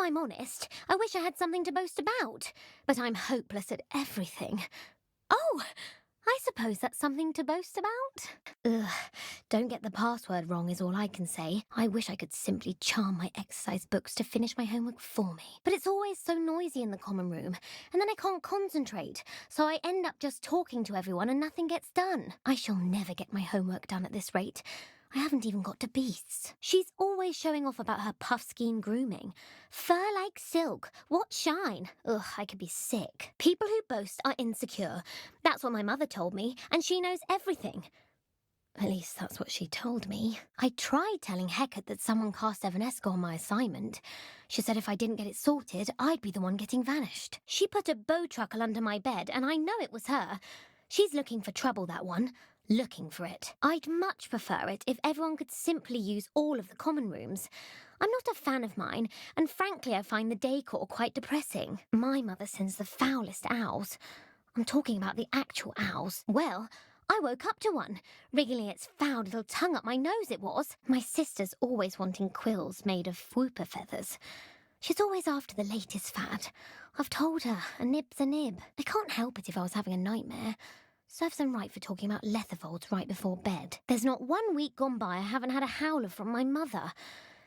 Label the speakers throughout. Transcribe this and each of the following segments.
Speaker 1: I'm honest, I wish I had something to boast about. But I'm hopeless at everything. Oh, I suppose that's something to boast about. Ugh, don't get the password wrong is all I can say. I wish I could simply charm my exercise books to finish my homework for me. But it's always so noisy in the common room, and then I can't concentrate, so I end up just talking to everyone and nothing gets done. I shall never get my homework done at this rate. I haven't even got to beasts. She's always showing off about her puffskein grooming. Fur like silk. What shine? Ugh, I could be sick. People who boast are insecure. That's what my mother told me, and she knows everything. At least that's what she told me. I tried telling Hecate that someone cast Evanesco on my assignment. She said if I didn't get it sorted, I'd be the one getting vanished. She put a bow truckle under my bed, and I know it was her. She's looking for trouble, that one. Looking for it. I'd much prefer it if everyone could simply use all of the common rooms. I'm not a fan of mine, and frankly I find the decor quite depressing. My mother sends the foulest owls. I'm talking about the actual owls. Well, I woke up to one, wriggling its foul little tongue up my nose it was. My sister's always wanting quills made of whooper feathers. She's always after the latest fad. I've told her, a nib's a nib. I can't help it if I was having a nightmare. Serves them right for talking about letherfolds right before bed. There's not 1 week gone by I haven't had a howler from my mother.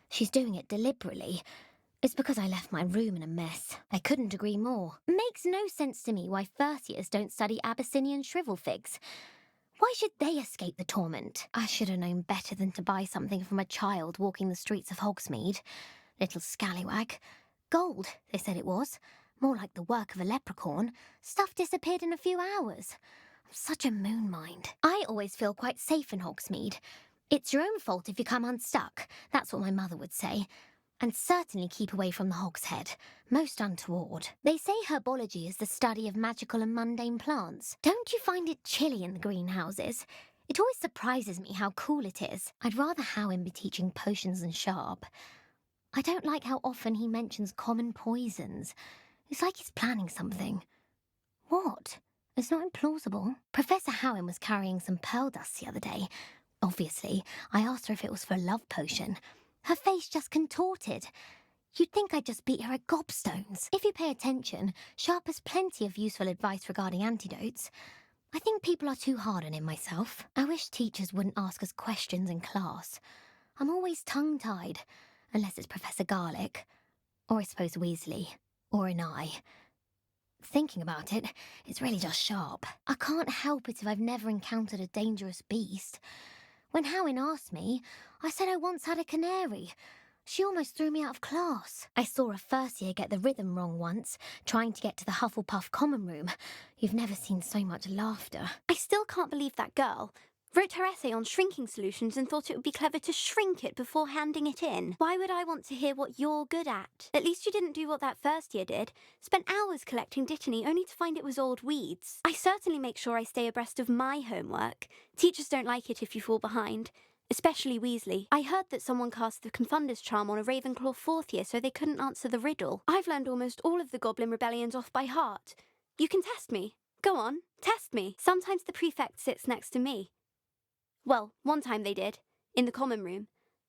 Speaker 1: She's doing it deliberately. It's because I left my room in a mess. I couldn't agree more. Makes no sense to me why first years don't study Abyssinian shrivel figs. Why should they escape the torment? I should have known better than to buy something from a child walking the streets of Hogsmeade. Little scallywag. Gold, they said it was. More like the work of a leprechaun. Stuff disappeared in a few hours. I'm such a moon mind. I always feel quite safe in Hogsmeade. It's your own fault if you come unstuck. That's what my mother would say. And certainly keep away from the Hog's Head. Most untoward. They say herbology is the study of magical and mundane plants. Don't you find it chilly in the greenhouses? It always surprises me how cool it is. I'd rather Howin be teaching potions than Sharp. I don't like how often he mentions common poisons. It's like he's planning something. What? It's not implausible. Professor Howin was carrying some pearl dust the other day. Obviously, I asked her if it was for a love potion. Her face just contorted. You'd think I'd just beat her at gobstones. If you pay attention, Sharp has plenty of useful advice regarding antidotes. I think people are too hard on him myself. I wish teachers wouldn't ask us questions in class. I'm always tongue-tied, unless it's Professor Garlick, or I suppose Weasley, or an eye. Thinking about it, it's really just Sharp. I can't help it if I've never encountered a dangerous beast. When Howin asked me, I said I once had a canary. She almost threw me out of class. I saw a first year get the rhythm wrong once, trying to get to the Hufflepuff common room. You've never seen so much laughter.
Speaker 2: I still can't believe that girl wrote her essay on shrinking solutions and thought it would be clever to shrink it before handing it in. Why would I want to hear what you're good at? At least you didn't do what that first year did. Spent hours collecting Dittany only to find it was old weeds. I certainly make sure I stay abreast of my homework. Teachers don't like it if you fall behind. Especially Weasley. I heard that someone cast the Confunder's charm on a Ravenclaw 4th year so they couldn't answer the riddle. I've learned almost all of the Goblin Rebellions off by heart. You can test me. Go on, test me. Sometimes the prefect sits next to me. Well, one time they did, in the common room.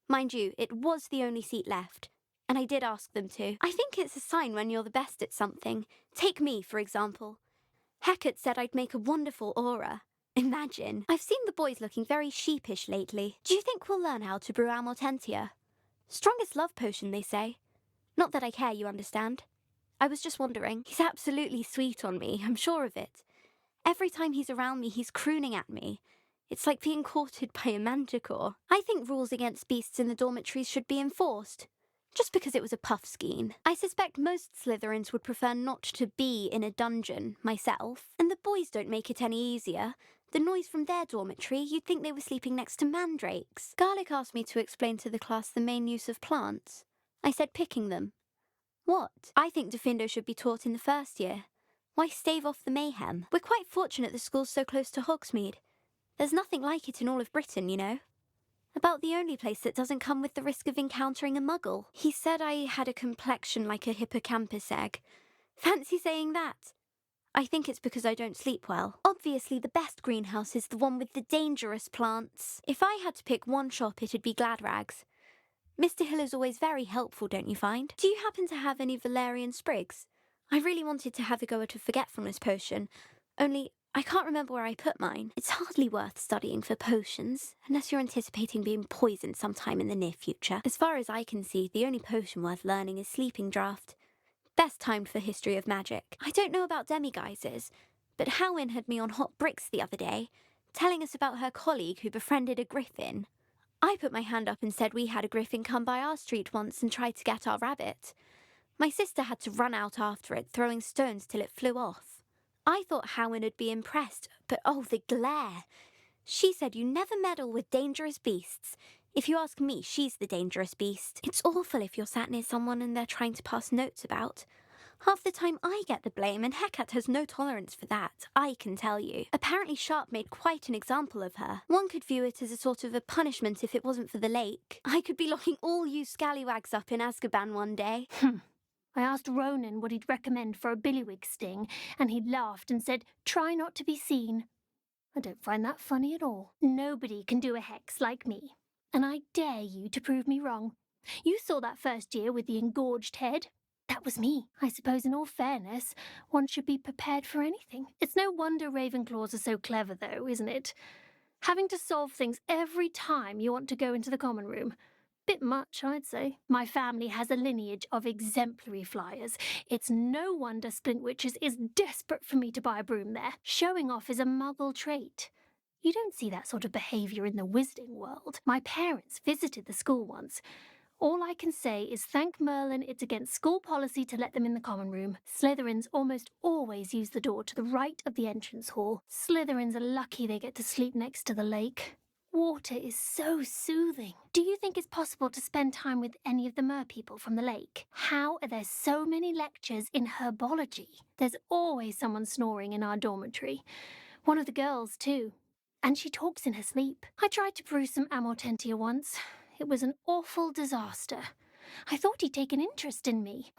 Speaker 2: Mind you, it was the only seat left, and I did ask them to. I think it's a sign when you're the best at something. Take me, for example. Hecate said I'd make a wonderful aura. Imagine. I've seen the boys looking very sheepish lately. Do you think we'll learn how to brew Amortentia? Strongest love potion, they say. Not that I care, you understand. I was just wondering. He's absolutely sweet on me, I'm sure of it. Every time he's around me, he's crooning at me. It's like being courted by a manticore. I think rules against beasts in the dormitories should be enforced. Just because it was a puffskein. I suspect most Slytherins would prefer not to be in a dungeon, myself. And the boys don't make it any easier. The noise from their dormitory, you'd think they were sleeping next to mandrakes. Garlick asked me to explain to the class the main use of plants. I said picking them. What? I think Diffindo should be taught in the first year. Why stave off the mayhem? We're quite fortunate the school's so close to Hogsmeade. There's nothing like it in all of Britain, you know. About the only place that doesn't come with the risk of encountering a muggle. He said I had a complexion like a hippocampus egg. Fancy saying that? I think it's because I don't sleep well. Obviously, the best greenhouse is the one with the dangerous plants. If I had to pick one shop, it'd be Gladrags. Mr. Hill is always very helpful, don't you find? Do you happen to have any valerian sprigs? I really wanted to have a go at a forgetfulness potion, only I can't remember where I put mine. It's hardly worth studying for potions, unless you're anticipating being poisoned sometime in the near future. As far as I can see, the only potion worth learning is Sleeping Draught. Best timed for History of Magic. I don't know about demiguises, but Howin had me on hot bricks the other day, telling us about her colleague who befriended a griffin. I put my hand up and said we had a griffin come by our street once and tried to get our rabbit. My sister had to run out after it, throwing stones till it flew off. I thought Howin would be impressed, but oh, the glare! She said you never meddle with dangerous beasts. If you ask me, she's the dangerous beast. It's awful if you're sat near someone and they're trying to pass notes about. Half the time I get the blame, and Hecate has no tolerance for that, I can tell you. Apparently Sharp made quite an example of her. One could view it as a sort of a punishment if it wasn't for the lake. I could be locking all you scallywags up in Azkaban one day.
Speaker 3: I asked Ronan what he'd recommend for a billywig sting, and he laughed and said, "Try not to be seen." I don't find that funny at all. Nobody can do a hex like me, and I dare you to prove me wrong. You saw that first year with the engorged head. That was me. I suppose in all fairness, one should be prepared for anything. It's no wonder Ravenclaws are so clever, though, isn't it? Having to solve things every time you want to go into the common room. Bit much, I'd say. My family has a lineage of exemplary flyers. It's no wonder Splintwitches is desperate for me to buy a broom there. Showing off is a muggle trait. You don't see that sort of behaviour in the wizarding world. My parents visited the school once. All I can say is thank Merlin it's against school policy to let them in the common room. Slytherins almost always use the door to the right of the entrance hall. Slytherins are lucky they get to sleep next to the lake. Water is so soothing. Do you think it's possible to spend time with any of the merpeople from the lake? How are there so many lectures in herbology? There's always someone snoring in our dormitory. One of the girls, too. And she talks in her sleep. I tried to brew some amortentia once. It was an awful disaster. I thought he'd take an interest in me.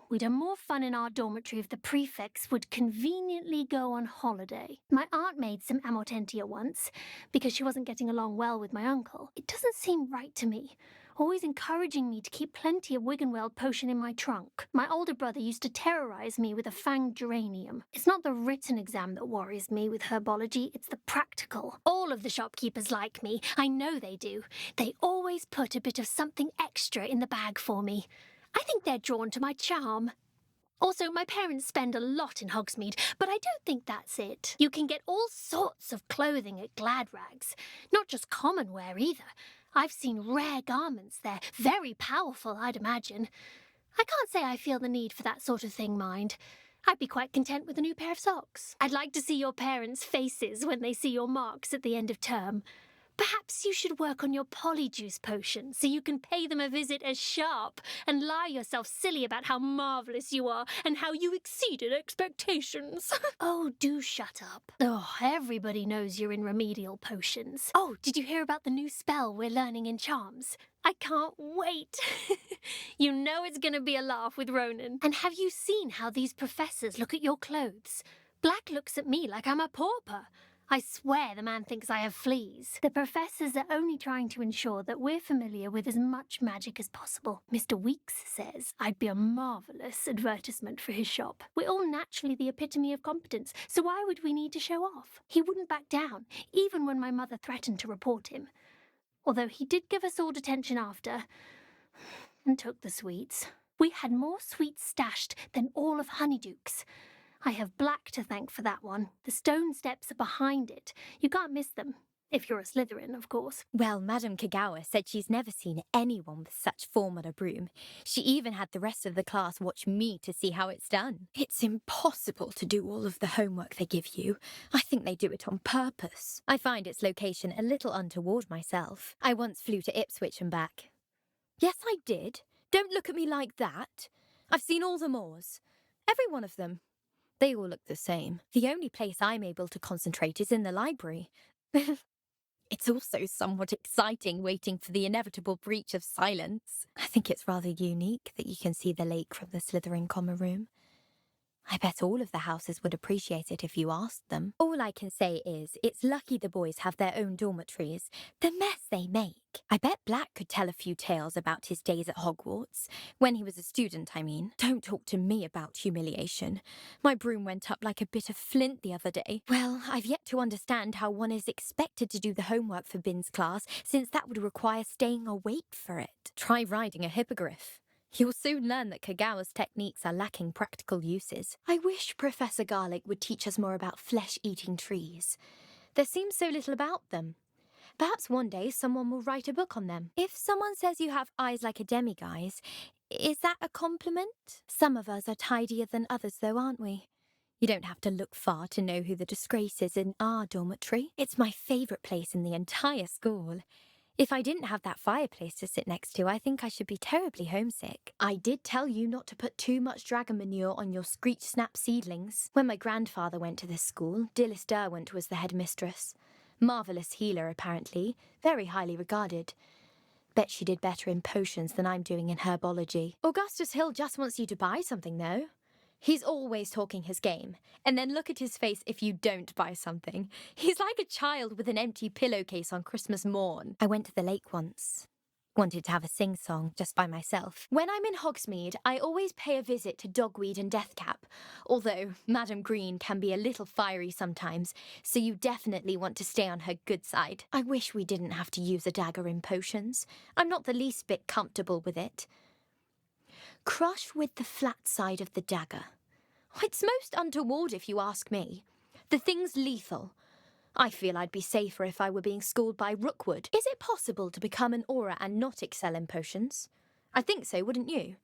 Speaker 3: We'd have more fun in our dormitory if the prefects would conveniently go on holiday. My aunt made some amortentia once, because she wasn't getting along well with my uncle. It doesn't seem right to me. Always encouraging me to keep plenty of Wiggenweld potion in my trunk. My older brother used to terrorise me with a fanged geranium. It's not the written exam that worries me with herbology, it's the practical. All of the shopkeepers like me, I know they do. They always put a bit of something extra in the bag for me. I think they're drawn to my charm. Also, my parents spend a lot in Hogsmeade, but I don't think that's it. You can get all sorts of clothing at Gladrags, not just common wear either. I've seen rare garments there, very powerful, I'd imagine. I can't say I feel the need for that sort of thing, mind. I'd be quite content with a new pair of socks. I'd like to see your parents' faces when they see your marks at the end of term. Perhaps you should work on your polyjuice potion so you can pay them a visit as Sharp and lie yourself silly about how marvellous you are and how you exceeded expectations. Oh, do shut up. Oh, everybody knows you're in remedial potions. Oh, did you hear about the new spell we're learning in charms? I can't wait. You know it's going to be a laugh with Ronan. And have you seen how these professors look at your clothes? Black looks at me like I'm a pauper. I swear the man thinks I have fleas. The professors are only trying to ensure that we're familiar with as much magic as possible. Mr. Weeks says I'd be a marvellous advertisement for his shop. We're all naturally the epitome of competence, so why would we need to show off? He wouldn't back down, even when my mother threatened to report him. Although he did give us all detention after, and took the sweets. We had more sweets stashed than all of Honeydukes. I have Black to thank for that one. The stone steps are behind it. You can't miss them. If you're a Slytherin, of course.
Speaker 4: Well, Madame Kagawa said she's never seen anyone with such form on a broom. She even had the rest of the class watch me to see how it's done. It's impossible to do all of the homework they give you. I think they do it on purpose. I find its location a little untoward myself. I once flew to Ipswich and back. Yes, I did. Don't look at me like that. I've seen all the moors. Every one of them. They all look the same. The only place I'm able to concentrate is in the library. It's also somewhat exciting waiting for the inevitable breach of silence. I think it's rather unique that you can see the lake from the Slytherin common room. I bet all of the houses would appreciate it if you asked them. All I can say is, it's lucky the boys have their own dormitories. The mess they make. I bet Black could tell a few tales about his days at Hogwarts. When he was a student, I mean. Don't talk to me about humiliation. My broom went up like a bit of flint the other day. Well, I've yet to understand how one is expected to do the homework for Bin's class, since that would require staying awake for it. Try riding a hippogriff. You'll soon learn that Kagawa's techniques are lacking practical uses. I wish Professor Garlick would teach us more about flesh-eating trees. There seems so little about them. Perhaps one day someone will write a book on them. If someone says you have eyes like a demiguise, is that a compliment? Some of us are tidier than others though, aren't we? You don't have to look far to know who the disgrace is in our dormitory. It's my favourite place in the entire school. If I didn't have that fireplace to sit next to, I think I should be terribly homesick. I did tell you not to put too much dragon manure on your screech-snap seedlings. When my grandfather went to this school, Dilys Derwent was the headmistress. Marvellous healer, apparently. Very highly regarded. Bet she did better in potions than I'm doing in herbology. Augustus Hill just wants you to buy something, though. He's always talking his game. And then look at his face if you don't buy something. He's like a child with an empty pillowcase on Christmas morn. I went to the lake once. Wanted to have a sing-song just by myself. When I'm in Hogsmeade, I always pay a visit to Dogweed and Deathcap. Although Madam Green can be a little fiery sometimes, so you definitely want to stay on her good side. I wish we didn't have to use a dagger in potions. I'm not the least bit comfortable with it. Crush with the flat side of the dagger. It's most untoward if you ask me. The thing's lethal. I feel I'd be safer if I were being schooled by Rookwood. Is it possible to become an aura and not excel in potions? I think so, wouldn't you?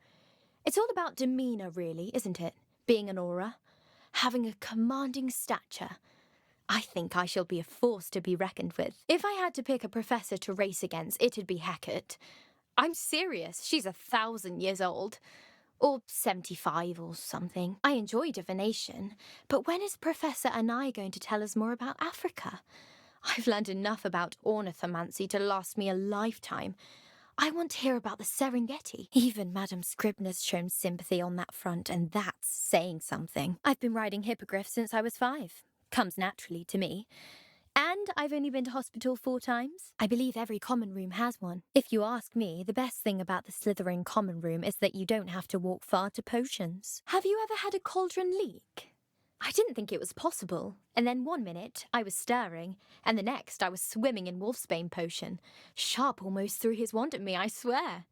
Speaker 4: It's all about demeanour, really, isn't it? Being an aura. Having a commanding stature. I think I shall be a force to be reckoned with. If I had to pick a professor to race against, it'd be Hecate. I'm serious, she's 1,000 years old. Or 75 or something. I enjoy divination, but when is Professor Anai going to tell us more about Africa? I've learned enough about ornithomancy to last me a lifetime. I want to hear about the Serengeti. Even Madame Scribner's shown sympathy on that front, and that's saying something. I've been riding hippogriffs since I was 5. Comes naturally to me. And I've only been to hospital 4 times. I believe every common room has one. If you ask me, the best thing about the Slytherin common room is that you don't have to walk far to potions. Have you ever had a cauldron leak? I didn't think it was possible. And then one minute, I was stirring, and the next, I was swimming in wolfsbane potion. Sharp almost threw his wand at me, I swear.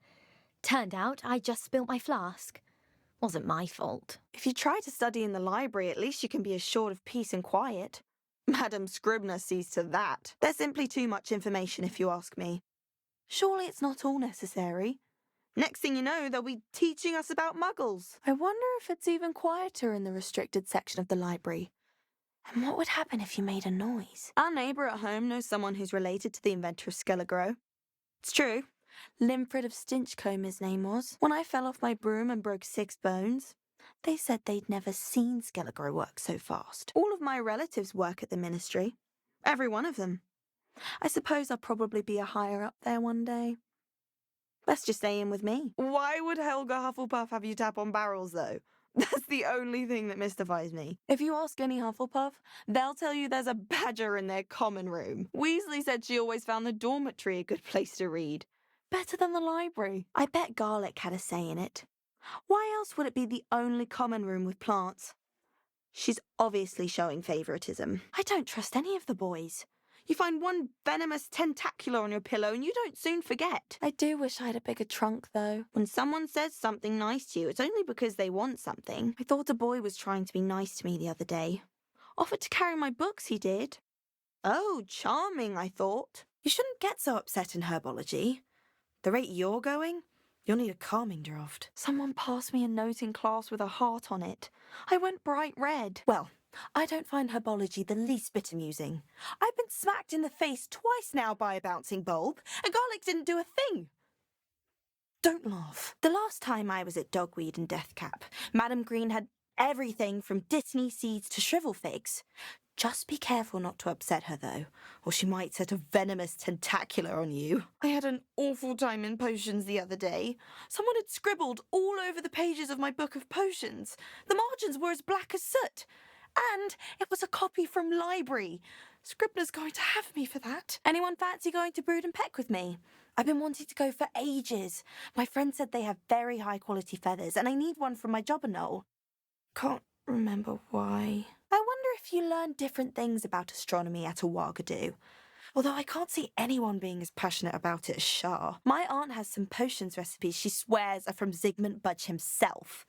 Speaker 4: Turned out I just spilt my flask. Wasn't my fault.
Speaker 5: If you try to study in the library, at least you can be assured of peace and quiet. Madam Scribner sees to that. There's simply too much information, if you ask me. Surely it's not all necessary. Next thing you know, they'll be teaching us about muggles. I wonder if it's even quieter in the restricted section of the library. And what would happen if you made a noise? Our neighbour at home knows someone who's related to the inventor of Skelegro. It's true. Limfred of Stinchcombe his name was. When I fell off my broom and broke 6 bones, they said they'd never seen Skelegro work so fast. All of my relatives work at the ministry. Every one of them. I suppose I'll probably be a higher up there one day. Best just stay in with me. Why would Helga Hufflepuff have you tap on barrels, though? That's the only thing that mystifies me. If you ask any Hufflepuff, they'll tell you there's a badger in their common room. Weasley said she always found the dormitory a good place to read. Better than the library. I bet Garlick had a say in it. Why else would it be the only common room with plants? She's obviously showing favouritism. I don't trust any of the boys. You find one venomous tentacular on your pillow and you don't soon forget. I do wish I had a bigger trunk, though. When someone says something nice to you, it's only because they want something. I thought a boy was trying to be nice to me the other day. Offered to carry my books, he did. Oh, charming, I thought. You shouldn't get so upset in herbology. The rate you're going, you'll need a calming draught. Someone passed me a note in class with a heart on it. I went bright red. Well, I don't find herbology the least bit amusing. I've been smacked in the face twice now by a bouncing bulb, and Garlic didn't do a thing. Don't laugh. The last time I was at Dogweed and Deathcap, Madam Green had everything from Dittany seeds to shrivel figs. Just be careful not to upset her, though, or she might set a venomous tentacular on you. I had an awful time in potions the other day. Someone had scribbled all over the pages of my book of potions. The margins were as black as soot. And it was a copy from library. Scribner's going to have me for that. Anyone fancy going to Brood and Peck with me? I've been wanting to go for ages. My friend said they have very high quality feathers, and I need one from my jobberknoll. Can't remember why. I wonder if you learn different things about astronomy at a Wagadu. Although I can't see anyone being as passionate about it as Shah. My aunt has some potions recipes she swears are from Zygmunt Budge himself.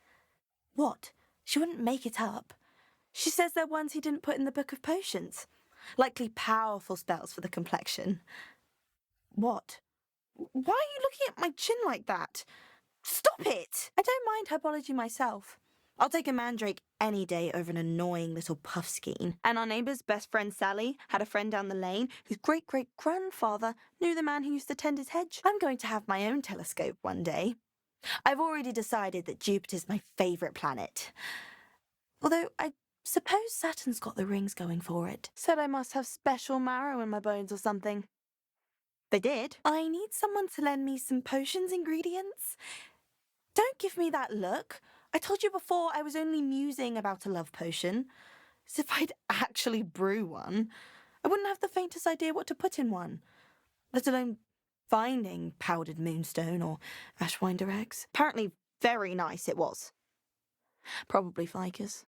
Speaker 5: What? She wouldn't make it up. She says they're ones he didn't put in the Book of Potions. Likely powerful spells for the complexion. What? Why are you looking at my chin like that? Stop it! I don't mind herbology myself. I'll take a mandrake any day over an annoying little puffskein. And our neighbour's best friend Sally had a friend down the lane whose great-great-grandfather knew the man who used to tend his hedge. I'm going to have my own telescope one day. I've already decided that Jupiter's my favourite planet. Although I suppose Saturn's got the rings going for it. Said I must have special marrow in my bones or something. They did. I need someone to lend me some potions ingredients. Don't give me that look. I told you before I was only musing about a love potion. As if I'd actually brew one. I wouldn't have the faintest idea what to put in one. Let alone finding powdered moonstone or ashwinder eggs. Apparently very nice it was. Probably ficus.